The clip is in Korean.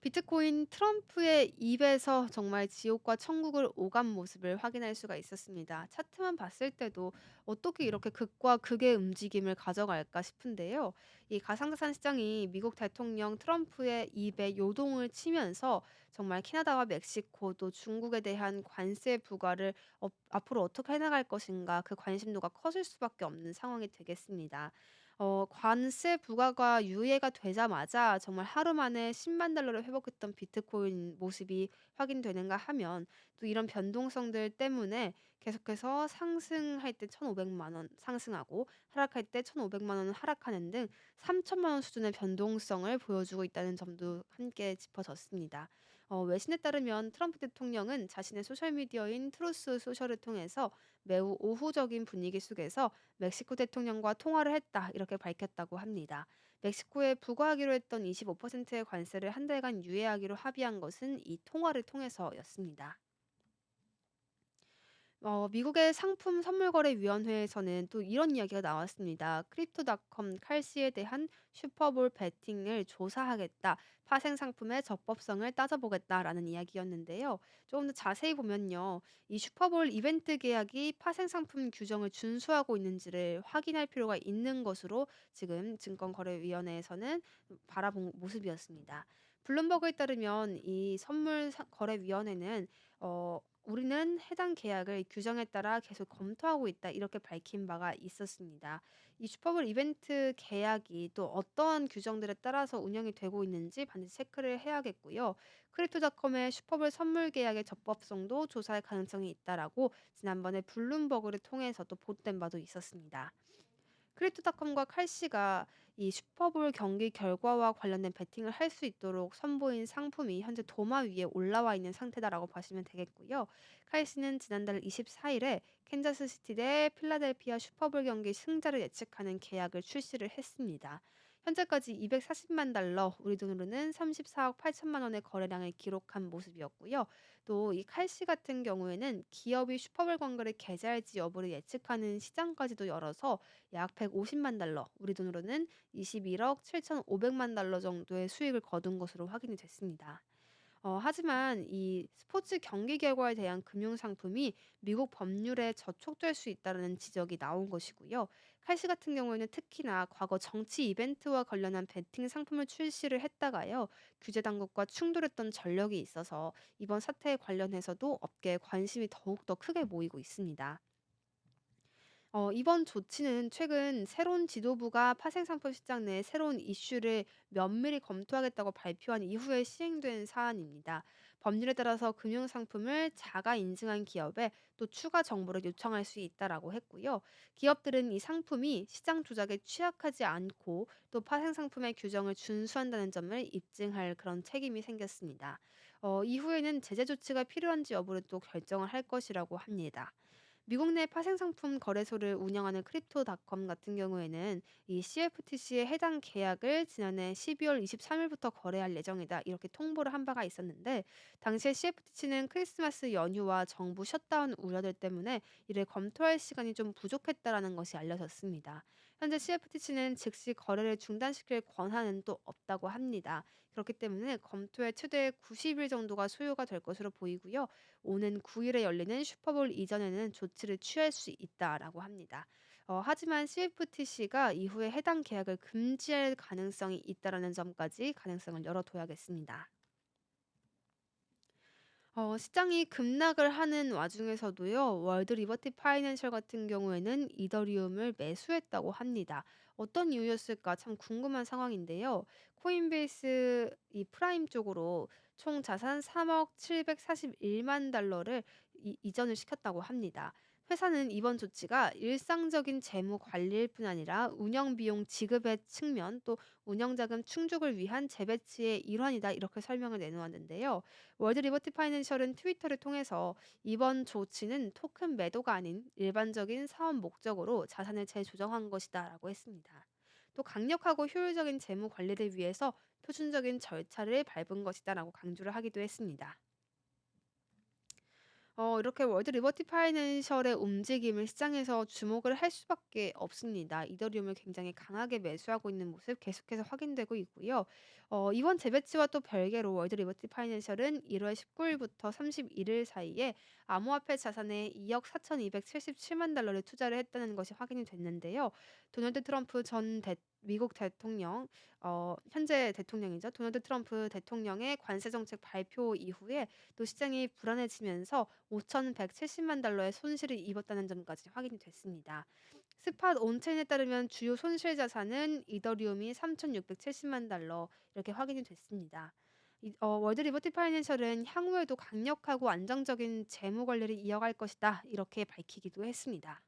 비트코인 트럼프의 입에서 정말 지옥과 천국을 오간 모습을 확인할 수가 있었습니다. 차트만 봤을 때도 어떻게 이렇게 극과 극의 움직임을 가져갈까 싶은데요. 이 가상자산 시장이 미국 대통령 트럼프의 입에 요동을 치면서 정말 캐나다와 멕시코 또 중국에 대한 관세 부과를 앞으로 어떻게 해나갈 것인가 그 관심도가 커질 수밖에 없는 상황이 되겠습니다. 관세 부과가 유예가 되자마자 정말 하루 만에 10만 달러를 회복했던 비트코인 모습이 확인되는가 하면 또 이런 변동성들 때문에 계속해서 상승할 때 1,500만 원 상승하고 하락할 때 1,500만 원은 하락하는 등 3천만 원 수준의 변동성을 보여주고 있다는 점도 함께 짚어졌습니다. 외신에 따르면 트럼프 대통령은 자신의 소셜미디어인 트루스 소셜을 통해서 매우 오후적인 분위기 속에서 멕시코 대통령과 통화를 했다 이렇게 밝혔다고 합니다. 멕시코에 부과하기로 했던 25%의 관세를 한 달간 유예하기로 합의한 것은 이 통화를 통해서였습니다. 미국의 상품선물거래위원회에서는 또 이런 이야기가 나왔습니다. 크립토닷컴 칼시에 대한 슈퍼볼 베팅을 조사하겠다. 파생 상품의 적법성을 따져보겠다라는 이야기였는데요. 조금 더 자세히 보면요. 이 슈퍼볼 이벤트 계약이 파생 상품 규정을 준수하고 있는지를 확인할 필요가 있는 것으로 지금 증권거래위원회에서는 바라본 모습이었습니다. 블룸버그에 따르면 이 선물거래위원회는 "우리는 해당 계약을 규정에 따라 계속 검토하고 있다." 이렇게 밝힌 바가 있었습니다. 이 슈퍼볼 이벤트 계약이 또 어떠한 규정들에 따라서 운영이 되고 있는지 반드시 체크를 해야겠고요. 크립토닷컴의 슈퍼볼 선물 계약의 적법성도 조사할 가능성이 있다라고 지난번에 블룸버그를 통해서도 보도된 바도 있었습니다. 크립토닷컴과 칼씨가 이 슈퍼볼 경기 결과와 관련된 베팅을 할 수 있도록 선보인 상품이 현재 도마 위에 올라와 있는 상태다라고 보시면 되겠고요. 칼씨는 지난달 24일에 캔자스시티 대 필라델피아 슈퍼볼 경기 승자를 예측하는 계약을 출시를 했습니다. 현재까지 240만 달러, 우리 돈으로는 34억 8천만 원의 거래량을 기록한 모습이었고요. 또 이 칼씨 같은 경우에는 기업이 슈퍼볼 광고를 게재할지 여부를 예측하는 시장까지도 열어서 약 150만 달러, 우리 돈으로는 21억 7,500만 달러 정도의 수익을 거둔 것으로 확인이 됐습니다. 하지만 이 스포츠 경기 결과에 대한 금융 상품이 미국 법률에 저촉될 수 있다는 지적이 나온 것이고요. 칼시 같은 경우에는 특히나 과거 정치 이벤트와 관련한 베팅 상품을 출시를 했다가요. 규제 당국과 충돌했던 전력이 있어서 이번 사태에 관련해서도 업계에 관심이 더욱더 크게 모이고 있습니다. 이번 조치는 최근 새로운 지도부가 파생상품 시장 내 새로운 이슈를 면밀히 검토하겠다고 발표한 이후에 시행된 사안입니다. 법률에 따라서 금융상품을 자가 인증한 기업에 또 추가 정보를 요청할 수 있다라고 했고요. 기업들은 이 상품이 시장 조작에 취약하지 않고 또 파생상품의 규정을 준수한다는 점을 입증할 그런 책임이 생겼습니다. 이후에는 제재 조치가 필요한지 여부를 또 결정을 할 것이라고 합니다. 미국 내 파생상품 거래소를 운영하는 크립토닷컴 같은 경우에는 이 CFTC의 해당 계약을 지난해 12월 23일부터 거래할 예정이다 이렇게 통보를 한 바가 있었는데 당시에 CFTC는 크리스마스 연휴와 정부 셧다운 우려들 때문에 이를 검토할 시간이 좀 부족했다라는 것이 알려졌습니다. 현재 CFTC는 즉시 거래를 중단시킬 권한은 또 없다고 합니다. 그렇기 때문에 검토에 최대 90일 정도가 소요가 될 것으로 보이고요. 오는 9일에 열리는 슈퍼볼 이전에는 조치를 취할 수 있다라고 합니다. 하지만 CFTC가 이후에 해당 계약을 금지할 가능성이 있다라는 점까지 가능성을 열어둬야겠습니다. 시장이 급락을 하는 와중에서도요. 월드 리버티 파이낸셜 같은 경우에는 이더리움을 매수했다고 합니다. 어떤 이유였을까 참 궁금한 상황인데요. 코인베이스 이 프라임 쪽으로 총 자산 3억 741만 달러를 이전을 시켰다고 합니다. 회사는 이번 조치가 일상적인 재무 관리일 뿐 아니라 운영 비용 지급의 측면 또 운영 자금 충족을 위한 재배치의 일환이다 이렇게 설명을 내놓았는데요. 월드 리버티 파이낸셜은 트위터를 통해서 이번 조치는 토큰 매도가 아닌 일반적인 사업 목적으로 자산을 재조정한 것이다라고 했습니다. 또 강력하고 효율적인 재무 관리를 위해서 표준적인 절차를 밟은 것이다라고 강조를 하기도 했습니다. 이렇게 월드 리버티 파이낸셜의 움직임을 시장에서 주목을 할 수밖에 없습니다. 이더리움을 굉장히 강하게 매수하고 있는 모습 계속해서 확인되고 있고요. 이번 재배치와 또 별개로 월드 리버티 파이낸셜은 1월 19일부터 31일 사이에 암호화폐 자산에 2억 4,277만 달러를 투자를 했다는 것이 확인이 됐는데요. 도널드 트럼프 전 미국 대통령, 현재 대통령이죠. 도널드 트럼프 대통령의 관세 정책 발표 이후에 또 시장이 불안해지면서 5,170만 달러의 손실을 입었다는 점까지 확인이 됐습니다. 스팟 온체인에 따르면 주요 손실 자산은 이더리움이 3,670만 달러 이렇게 확인이 됐습니다. 월드 리버티 파이낸셜은 향후에도 강력하고 안정적인 재무 관리를 이어갈 것이다 이렇게 밝히기도 했습니다.